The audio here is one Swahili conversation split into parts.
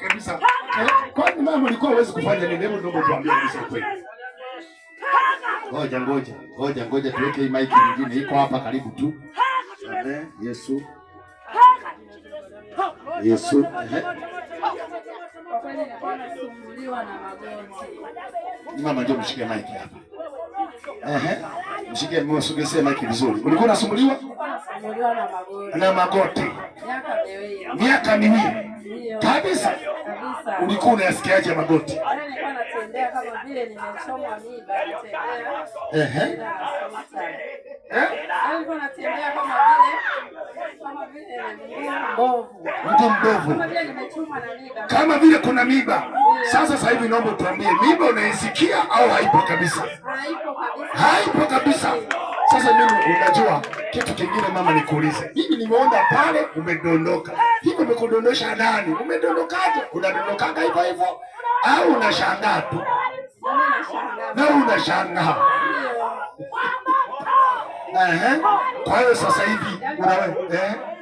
Kabisa. Kwani mama alikuwa hawezi kufanya nini? Hebu ndio tuambie kabisa kweli. Ngoja tuweke hii mic nyingine iko hapa karibu tu. Yesu. Kwa kweli nilikuwa nasumbuliwa na magoti. Mama ndio mshike mic hapa. Mshike msogezee mic vizuri. Ulikuwa unasumbuliwa? Nasumbuliwa na magoti. Na magoti. Miaka miwili. Kabisa. Ulikuwa unasikiaje magoti? Nilikuwa natembea kama vile nimechomwa miba, natembea. Nilikuwa natembea kama vile mbovu. Kama vile nimechomwa na miba. Kama vile kuna miba. Sasa hivi naomba tuambie, miba unaisikia au haipo kabisa? Haipo kabisa. Sasa mimi unajua kitu kingine mama nikuulize. Mimi nimeona pale umedondoka. Hivi umekudondosha nani? Umedondokaje? Unadondokaga hivyo hivyo au unashangaa tu? Na unashangaa. Kwa hiyo sasa hivi unawe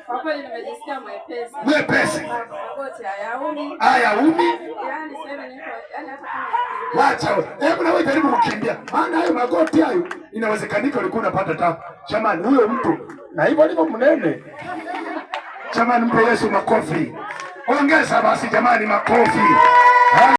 kwa kweli nimejisikia mwepesi. Mwepesi. Magoti hayaumi. Hayaumi. Yaani sasa niko hata kama wacha. Hebu na wewe jaribu kukimbia. Maana hayo magoti hayo inawezekanika ulikuwa unapata tabu. Jamani huyo mtu na hivyo alivyo mnene. Jamani mpe Yesu makofi. Ongeza basi jamani makofi.